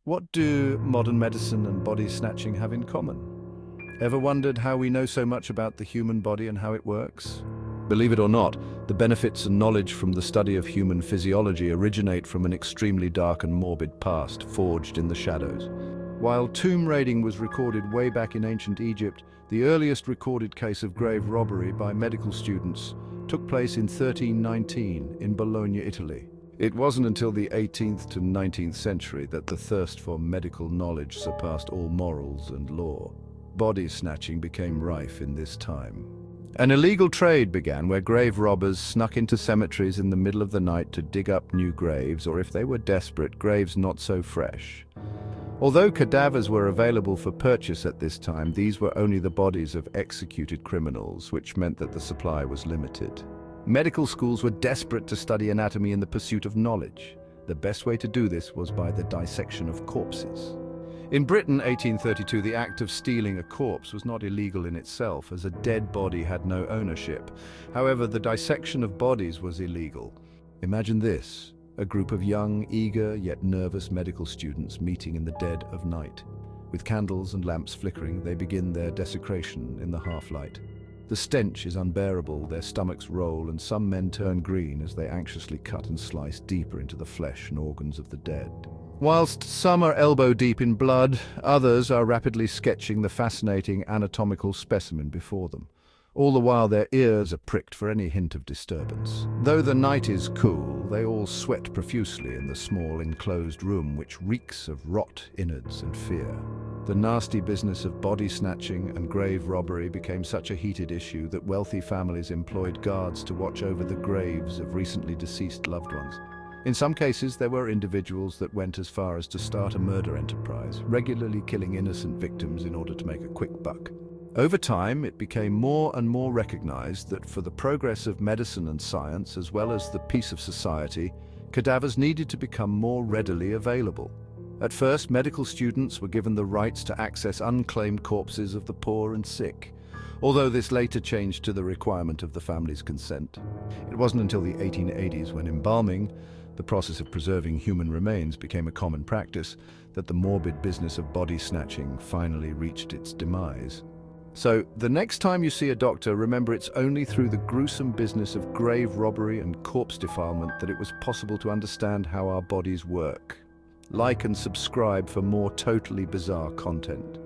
What do modern medicine and body snatching have in common? Ever wondered how we know so much about the human body and how it works? Believe it or not, the benefits and knowledge from the study of human physiology originate from an extremely dark and morbid past, forged in the shadows. While tomb raiding was recorded way back in ancient Egypt, the earliest recorded case of grave robbery by medical students took place in 1319 in Bologna, Italy. It wasn't until the 18th to 19th century that the thirst for medical knowledge surpassed all morals and law. Body snatching became rife in this time. An illegal trade began where grave robbers snuck into cemeteries in the middle of the night to dig up new graves, or if they were desperate, graves not so fresh. Although cadavers were available for purchase at this time, these were only the bodies of executed criminals, which meant that the supply was limited. Medical schools were desperate to study anatomy in the pursuit of knowledge. The best way to do this was by the dissection of corpses. In Britain, 1832, the act of stealing a corpse was not illegal in itself, as a dead body had no ownership. However, the dissection of bodies was illegal. Imagine this: a group of young, eager, yet nervous medical students meeting in the dead of night. With candles and lamps flickering, they begin their desecration in the half-light. The stench is unbearable, their stomachs roll, and some men turn green as they anxiously cut and slice deeper into the flesh and organs of the dead. Whilst some are elbow-deep in blood, others are rapidly sketching the fascinating anatomical specimen before them. All the while their ears are pricked for any hint of disturbance. Though the night is cool, they all sweat profusely in the small enclosed room, which reeks of rot, innards, and fear. The nasty business of body snatching and grave robbery became such a heated issue that wealthy families employed guards to watch over the graves of recently deceased loved ones. In some cases, there were individuals that went as far as to start a murder enterprise, regularly killing innocent victims in order to make a quick buck. Over time, it became more and more recognized that for the progress of medicine and science, as well as the peace of society, cadavers needed to become more readily available. At first, medical students were given the rights to access unclaimed corpses of the poor and sick, although this later changed to the requirement of the family's consent. It wasn't until the 1880s, when embalming, the process of preserving human remains, became a common practice, that the morbid business of body snatching finally reached its demise. So, the next time you see a doctor, remember it's only through the gruesome business of grave robbery and corpse defilement that it was possible to understand how our bodies work. Like and subscribe for more totally bizarre content.